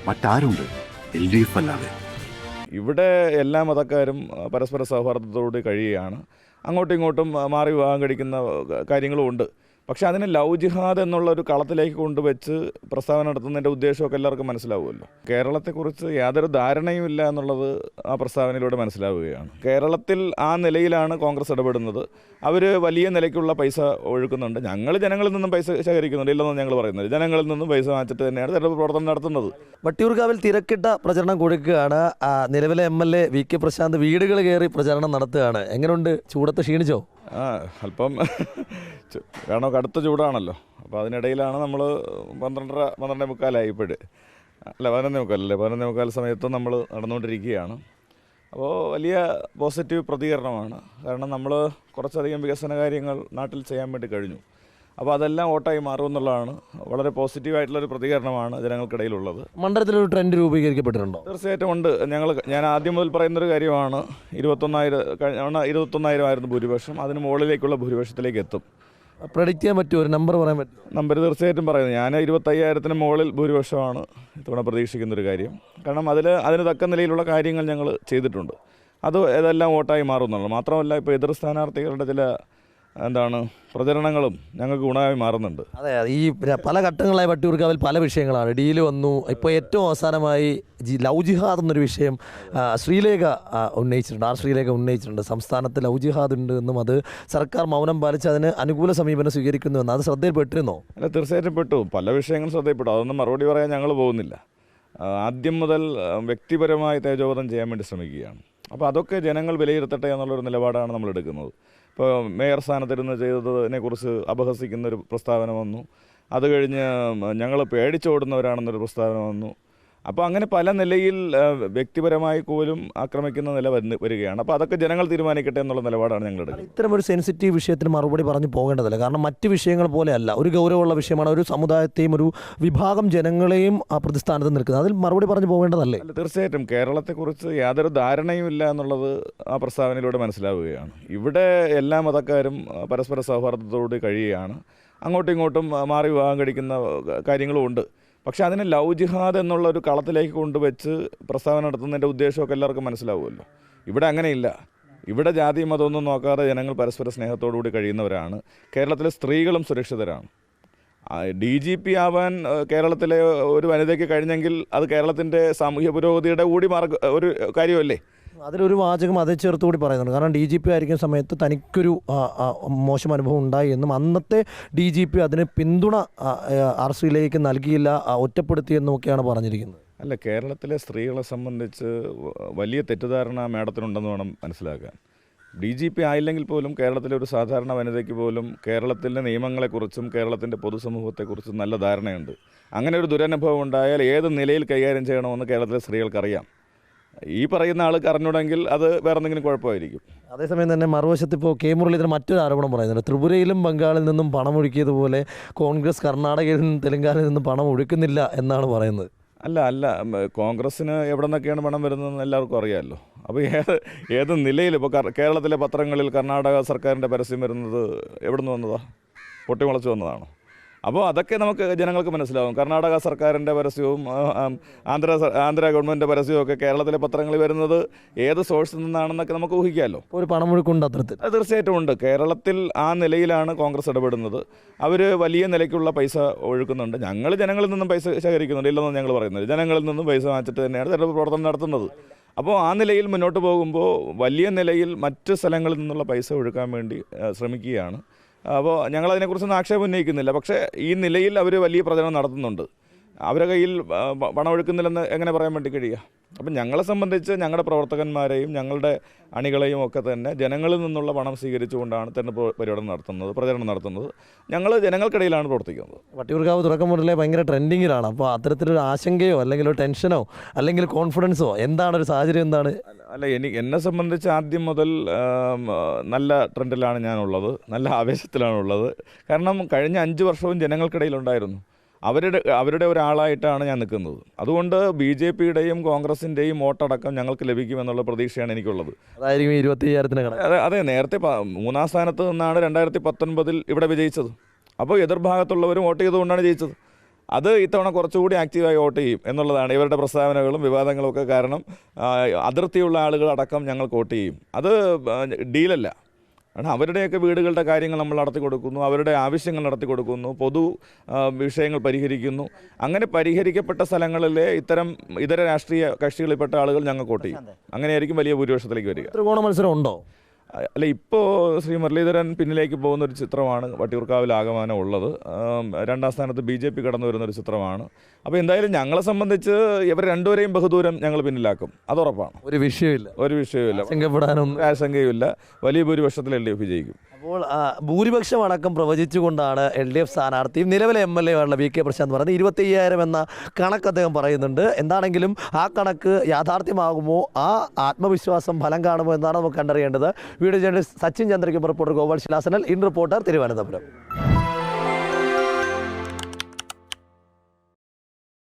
മറ്റാരുണ്ട് LDF അല്ലാതെ? ഇവിടെ എല്ലാ മതക്കാരും പരസ്പര സൗഹാർദ്ദത്തോടെ കഴിയുകയാണ്. അങ്ങോട്ടും ഇങ്ങോട്ടും മാറി വിവാഹം കഴിക്കുന്ന കാര്യങ്ങളും ഉണ്ട്. പക്ഷേ അതിനെ ലവ് ജിഹാദ് എന്നുള്ള ഒരു കളത്തിലേക്ക് കൊണ്ടുവച്ച് പ്രസ്താവന നടത്തുന്നതിൻ്റെ ഉദ്ദേശമൊക്കെ എല്ലാവർക്കും മനസ്സിലാവുമല്ലോ. കേരളത്തെക്കുറിച്ച് യാതൊരു ധാരണയും ഇല്ല എന്നുള്ളത് ആ പ്രസ്താവനയിലൂടെ മനസ്സിലാവുകയാണ്. കേരളത്തിൽ ആ നിലയിലാണ് കോൺഗ്രസ് ഇടപെടുന്നത്. അവർ വലിയ നിലയ്ക്കുള്ള പൈസ ഒഴുക്കുന്നുണ്ട്. ഞങ്ങൾ ജനങ്ങളിൽ നിന്നും പൈസ ശേഖരിക്കുന്നുണ്ട്, ഇല്ലെന്ന് ഞങ്ങൾ പറയുന്നത്. ജനങ്ങളിൽ നിന്നും പൈസ വാങ്ങിച്ചിട്ട് തന്നെയാണ് തെരഞ്ഞെടുപ്പ് പ്രവർത്തനം നടത്തുന്നത്. വട്ടിയൂർക്കാവിൽ തിരക്കിട്ട പ്രചരണം കൊടുക്കുകയാണ്. നിലവിലെ MLA VK പ്രശാന്ത് വീടുകൾ കയറി പ്രചരണം നടത്തുകയാണ്. എങ്ങനെയുണ്ട്? ചൂടത്ത് ക്ഷീണിച്ചോ? അല്പം കാരണം കടുത്ത ചൂടാണല്ലോ. അപ്പോൾ അതിനിടയിലാണ് നമ്മൾ 12:30 ഇപ്പോഴ് അല്ല 11:15 സമയത്ത് നമ്മൾ നടന്നുകൊണ്ടിരിക്കുകയാണ്. അപ്പോൾ വലിയ പോസിറ്റീവ് പ്രതികരണമാണ്. കാരണം നമ്മൾ കുറച്ചധികം വികസന കാര്യങ്ങൾ നാട്ടിൽ ചെയ്യാൻ വേണ്ടി കഴിഞ്ഞു. അപ്പോൾ അതെല്ലാം വോട്ടായി മാറുമെന്നുള്ളതാണ് വളരെ പോസിറ്റീവായിട്ടുള്ളൊരു പ്രതികരണമാണ് ജനങ്ങൾക്കിടയിലുള്ളത്. മണ്ഡലത്തിലൊരു ട്രെൻഡ് രൂപീകരിക്കപ്പെട്ടിട്ടുണ്ടോ? തീർച്ചയായിട്ടും ഉണ്ട്. ഞാൻ ആദ്യം മുതൽ പറയുന്നൊരു കാര്യമാണ്, 21,000 ആയിരുന്നു ഭൂരിപക്ഷം. അതിന് മുകളിലേക്കുള്ള ഭൂരിപക്ഷത്തിലേക്ക് എത്തും. പ്രെഡിക്റ്റ് ചെയ്യാൻ പറ്റുമോ? ഒരു നമ്പർ പറയാൻ പറ്റും? നമ്പർ തീർച്ചയായിട്ടും പറയുന്നത് ഞാൻ 25,000-ന് മുകളിൽ ഭൂരിപക്ഷമാണ് ഇത്തവണ പ്രതീക്ഷിക്കുന്നൊരു കാര്യം. കാരണം അതിന് തക്ക നിലയിലുള്ള കാര്യങ്ങൾ ഞങ്ങൾ ചെയ്തിട്ടുണ്ട്. ഇതെല്ലാം വോട്ടായി മാറുന്നുള്ളൂ. മാത്രമല്ല ഇപ്പോൾ എതിർ സ്ഥാനാർത്ഥികളുടെ ചില പ്രചരണങ്ങളും ഞങ്ങൾക്ക് ഗുണമായി മാറുന്നുണ്ട്. അതെ, ഈ പല ഘട്ടങ്ങളായി വട്ടിയൂർക്കാവിൽ പല വിഷയങ്ങളാണ്. ഡീല് വന്നു. ഇപ്പോൾ ഏറ്റവും അവസാനമായി ലവ് ജിഹാദ് എന്നൊരു വിഷയം ശ്രീലേഖ ഉന്നയിച്ചിട്ടുണ്ട്. ശ്രീലേഖ ഉന്നയിച്ചിട്ടുണ്ട്. സംസ്ഥാനത്ത് ലവ് ജിഹാദ് ഉണ്ട് എന്നും അത് സർക്കാർ മൗനം പാലിച്ച് അതിന് അനുകൂല സമീപനം സ്വീകരിക്കുന്നുവെന്ന്. അത് ശ്രദ്ധയിൽപ്പെട്ടിരുന്നോ? അല്ല, തീർച്ചയായിട്ടും പെട്ടു. പല വിഷയങ്ങളും ശ്രദ്ധയിൽപ്പെട്ടു. അതൊന്നും മറുപടി പറയാൻ ഞങ്ങൾ പോകുന്നില്ല. ആദ്യം മുതൽ വ്യക്തിപരമായി തേജോവധം ചെയ്യാൻ വേണ്ടി ശ്രമിക്കുകയാണ്. അപ്പോൾ അതൊക്കെ ജനങ്ങൾ വിലയിരുത്തട്ടെ എന്നുള്ളൊരു നിലപാടാണ് നമ്മൾ എടുക്കുന്നത്. ഇപ്പോൾ മേയർ സ്ഥാനത്തിരുന്ന് ചെയ്തതിനെക്കുറിച്ച് അപഹസിക്കുന്നൊരു പ്രസ്താവന വന്നു. അത് കഴിഞ്ഞ് ഞങ്ങൾ പേടിച്ചോടുന്നവരാണെന്നൊരു പ്രസ്താവന വന്നു. അപ്പോൾ അങ്ങനെ പല നിലയിൽ വ്യക്തിപരമായി പോലും ആക്രമിക്കുന്ന നില വരികയാണ്. അപ്പോൾ അതൊക്കെ ജനങ്ങൾ തീരുമാനിക്കട്ടെ എന്നുള്ള നിലപാടാണ് ഞങ്ങൾ എടുക്കുന്നത്. ഇത്തരം ഒരു സെൻസിറ്റീവ് വിഷയത്തിന് മറുപടി പറഞ്ഞു പോകേണ്ടതല്ല. കാരണം മറ്റ് വിഷയങ്ങൾ പോലെയല്ല, ഒരു ഗൗരവമുള്ള വിഷയമാണ്. ഒരു സമുദായത്തെയും ഒരു വിഭാഗം ജനങ്ങളെയും ആ പ്രതിസ്ഥാനത്ത് നിൽക്കുന്നത്. അതിൽ മറുപടി പറഞ്ഞു പോകേണ്ടതല്ലേ? അല്ല, തീർച്ചയായിട്ടും കേരളത്തെക്കുറിച്ച് യാതൊരു ധാരണയും ഇല്ല എന്നുള്ളത് ആ പ്രസ്താവനയിലൂടെ മനസ്സിലാവുകയാണ്. ഇവിടെ എല്ലാ മതക്കാരും പരസ്പര സൗഹാർദ്ദത്തോടെ കഴിയുകയാണ്. അങ്ങോട്ടും ഇങ്ങോട്ടും മാറി വിവാഹം കഴിക്കുന്ന കാര്യങ്ങളും ഉണ്ട്. പക്ഷേ അതിനെ ലവ് ജിഹാദ് എന്നുള്ള ഒരു കളത്തിലേക്ക് കൊണ്ടുവച്ച് പ്രസ്താവന നടത്തുന്നതിൻ്റെ ഉദ്ദേശമൊക്കെ എല്ലാവർക്കും മനസ്സിലാവുമല്ലോ. ഇവിടെ അങ്ങനെയില്ല. ഇവിടെ ജാതി മതമൊന്നും നോക്കാതെ ജനങ്ങൾ പരസ്പര സ്നേഹത്തോടുകൂടി കഴിയുന്നവരാണ്. കേരളത്തിലെ സ്ത്രീകളും സുരക്ഷിതരാണ്. DGP ആവാൻ കേരളത്തിലെ ഒരു വനിതയ്ക്ക് കഴിഞ്ഞെങ്കിൽ അത് കേരളത്തിൻ്റെ സാമൂഹ്യ പുരോഗതിയുടെ കൂടി ഒരു കാര്യമല്ലേ? അതിലൊരു വാചകം അതേ ചേർത്തുകൂടി പറയുന്നുണ്ട്. കാരണം DGP ആയിരിക്കുന്ന സമയത്ത് തനിക്കൊരു മോശം അനുഭവം ഉണ്ടായി എന്നും അന്നത്തെ DGP അതിന് പിന്തുണ ശ്രീലേഖയ്ക്ക് നൽകിയില്ല, ഒറ്റപ്പെടുത്തിയെന്നും ഒക്കെയാണ് പറഞ്ഞിരിക്കുന്നത്. അല്ല, കേരളത്തിലെ സ്ത്രീകളെ സംബന്ധിച്ച് വലിയ തെറ്റിദ്ധാരണ മേഡത്തിനുണ്ടെന്ന് വേണം മനസ്സിലാക്കാൻ. DGP ആയില്ലെങ്കിൽ പോലും കേരളത്തിലെ ഒരു സാധാരണ വനിതയ്ക്ക് പോലും കേരളത്തിലെ നിയമങ്ങളെക്കുറിച്ചും കേരളത്തിൻ്റെ പൊതുസമൂഹത്തെക്കുറിച്ചും നല്ല ധാരണയുണ്ട്. അങ്ങനെ ഒരു ദുരനുഭവം ഉണ്ടായാൽ ഏത് നിലയിൽ കൈകാര്യം ചെയ്യണമെന്ന് കേരളത്തിലെ സ്ത്രീകൾക്കറിയാം. ഈ പറയുന്ന ആൾക്ക് അറിഞ്ഞൂടെങ്കിൽ അത് വേറെ എന്തെങ്കിലും കുഴപ്പമായിരിക്കും. അതേസമയം തന്നെ മറുവശത്ത് ഇപ്പോൾ K. മുരളീധരൻ മറ്റൊരു ആരോപണം പറയുന്നുണ്ട്. ത്രിപുരയിലും ബംഗാളിൽ നിന്നും പണം ഒഴുക്കിയതുപോലെ കോൺഗ്രസ് കർണാടകയിൽ നിന്നും തെലങ്കാനയിൽ നിന്നും പണം ഒഴുക്കുന്നില്ല എന്നാണ് പറയുന്നത്. അല്ല, കോൺഗ്രസ്സിന് എവിടെ നിന്നൊക്കെയാണ് പണം വരുന്നതെന്ന് എല്ലാവർക്കും അറിയാമല്ലോ. അപ്പോൾ ഏത് നിലയിൽ ഇപ്പോൾ കേരളത്തിലെ പത്രങ്ങളിൽ കർണാടക സർക്കാരിൻ്റെ പരസ്യം വരുന്നത് എവിടെ നിന്ന് വന്നതാണ്? പൊട്ടിമുളച്ച് വന്നതാണോ? അപ്പോൾ അതൊക്കെ നമുക്ക് ജനങ്ങൾക്ക് മനസ്സിലാവും. കർണാടക സർക്കാരിൻ്റെ പരസ്യവും ആന്ധ്ര ഗവൺമെൻറ്റിൻ്റെ പരസ്യവും ഒക്കെ കേരളത്തിലെ പത്രങ്ങളിൽ വരുന്നത് ഏത് സോഴ്സിൽ നിന്നാണെന്നൊക്കെ നമുക്ക് ഊഹിക്കാമല്ലോ. ഒരു പണമൊഴുക്കുണ്ട് അത്തരത്തിൽ. അത് തീർച്ചയായിട്ടും ഉണ്ട്. കേരളത്തിൽ ആ നിലയിലാണ് കോൺഗ്രസ് ഇടപെടുന്നത്. അവർ വലിയ നിലയ്ക്കുള്ള പൈസ ഒഴുക്കുന്നുണ്ട്. ഞങ്ങൾ ജനങ്ങളിൽ നിന്നും പൈസ ശേഖരിക്കുന്നുണ്ട്, ഇല്ലെന്ന് ഞങ്ങൾ പറയുന്നത്. ജനങ്ങളിൽ നിന്നും പൈസ വാങ്ങിച്ചിട്ട് തന്നെയാണ് തെരഞ്ഞെടുപ്പ് പ്രവർത്തനം നടത്തുന്നത്. അപ്പോൾ ആ നിലയിൽ മുന്നോട്ട് പോകുമ്പോൾ വലിയ നിലയിൽ മറ്റ് സ്ഥലങ്ങളിൽ നിന്നുള്ള പൈസ ഒഴുക്കാൻ വേണ്ടി ശ്രമിക്കുകയാണ്. അപ്പോൾ ഞങ്ങളതിനെക്കുറിച്ചൊന്നും ആക്ഷേപം ഉന്നയിക്കുന്നില്ല. പക്ഷേ ഈ നിലയിൽ അവർ വലിയ പ്രചരണം നടത്തുന്നുണ്ട്. അവരുടെ കയ്യിൽ പണമൊഴുക്കുന്നില്ലെന്ന് എങ്ങനെ പറയാൻ വേണ്ടി കഴിയുക? അപ്പം ഞങ്ങളെ സംബന്ധിച്ച് ഞങ്ങളുടെ പ്രവർത്തകന്മാരെയും ഞങ്ങളുടെ അണികളെയും ഒക്കെ തന്നെ ജനങ്ങളിൽ നിന്നുള്ള പണം സ്വീകരിച്ചുകൊണ്ടാണ് തെരഞ്ഞെടുപ്പ് പ്രചരണം നടത്തുന്നത്. ഞങ്ങൾ ജനങ്ങൾക്കിടയിലാണ് പ്രവർത്തിക്കുന്നത്. വട്ടിയൂർക്കാവ് തുടക്കം മുതലേ ഭയങ്കര ട്രെൻഡിങ്ങിലാണ്. അപ്പോൾ അത്തരത്തിലൊരു ആശങ്കയോ അല്ലെങ്കിൽ ഒരു ടെൻഷനോ അല്ലെങ്കിൽ കോൺഫിഡൻസോ എന്താണ് ഒരു സാഹചര്യം? എന്താണ്? അല്ല, എന്നെ സംബന്ധിച്ച് ആദ്യം മുതൽ നല്ല ട്രെൻഡിലാണ് ഞാനുള്ളത്, നല്ല ആവേശത്തിലാണുള്ളത്. കാരണം കഴിഞ്ഞ 5 വർഷവും ജനങ്ങൾക്കിടയിലുണ്ടായിരുന്നു. അവരുടെ ഒരാളായിട്ടാണ് ഞാൻ നിൽക്കുന്നത്. അതുകൊണ്ട് BJPയുടെയും കോൺഗ്രസിൻ്റെയും വോട്ടടക്കം ഞങ്ങൾക്ക് ലഭിക്കുമെന്നുള്ള പ്രതീക്ഷയാണ് എനിക്കുള്ളത്. അതായിരിക്കും 25,000 അതെ, നേരത്തെ 3-ാം സ്ഥാനത്ത് നിന്നാണ് 2019 ഇവിടെ വിജയിച്ചത്. അപ്പോൾ എതിർഭാഗത്തുള്ളവരും വോട്ട് ചെയ്തുകൊണ്ടാണ് ജയിച്ചത്. അത് ഇത്തവണ കുറച്ചുകൂടി ആക്റ്റീവായി വോട്ട് ചെയ്യും എന്നുള്ളതാണ് ഇവരുടെ പ്രസ്താവനകളും വിവാദങ്ങളും ഒക്കെ കാരണം. അതിർത്തിയുള്ള ആളുകൾ അടക്കം ഞങ്ങൾക്ക് വോട്ട് ചെയ്യും. അത് ഡീലല്ല. കാരണം അവരുടെയൊക്കെ വീടുകളുടെ കാര്യങ്ങൾ നമ്മൾ നടത്തി കൊടുക്കുന്നു, അവരുടെ ആവശ്യങ്ങൾ നടത്തി കൊടുക്കുന്നു, പൊതു വിഷയങ്ങൾ പരിഹരിക്കുന്നു. അങ്ങനെ പരിഹരിക്കപ്പെട്ട സ്ഥലങ്ങളിലെ ഇതര രാഷ്ട്രീയ കക്ഷികളിൽപ്പെട്ട ആളുകൾ ഞങ്ങൾക്ക് വോട്ട് ചെയ്യും. അങ്ങനെയായിരിക്കും വലിയ ഭൂരിപക്ഷത്തിലേക്ക് വരിക. ത്രികോണ മത്സരം ഉണ്ടോ? അല്ല, ഇപ്പോൾ ശ്രീ മുരളീധരൻ പിന്നിലേക്ക് പോകുന്നൊരു ചിത്രമാണ് വട്ടിയൂർക്കാവിൽ ആകമാനം ഉള്ളത്. രണ്ടാം സ്ഥാനത്ത് BJP കടന്നു വരുന്നൊരു ചിത്രമാണ്. അപ്പോൾ എന്തായാലും ഞങ്ങളെ സംബന്ധിച്ച് ഇവർ രണ്ടുപേരെയും ബഹുദൂരം ഞങ്ങൾ പിന്നിലാക്കും, അതുറപ്പാണ്. ഒരു വിഷയമില്ല, ആശങ്കയുമില്ല. വലിയ ഭൂരിപക്ഷത്തിൽ LDF വിജയിക്കും. അപ്പോൾ ഭൂരിപക്ഷം അടക്കം പ്രവചിച്ചുകൊണ്ടാണ് LDF സ്ഥാനാർത്ഥിയും നിലവിലെ MLA ആയിട്ടുള്ള VK പ്രശാന്ത് പറയുന്നത്. 25,000 എന്ന കണക്ക് അദ്ദേഹം പറയുന്നുണ്ട്. എന്താണെങ്കിലും ആ കണക്ക് യാഥാർത്ഥ്യമാകുമോ, ആ ആത്മവിശ്വാസം ഫലം കാണുമോ എന്നാണ് നമുക്ക് കണ്ടറിയേണ്ടത്. വീഡിയോ ജേർണലിസ്റ്റ് സച്ചിൻ ചന്ദ്രയ്ക്കും റിപ്പോർട്ടർ ഗോപാൽ ശിലാസനൽ, ഇൻ റിപ്പോർട്ടർ, തിരുവനന്തപുരം.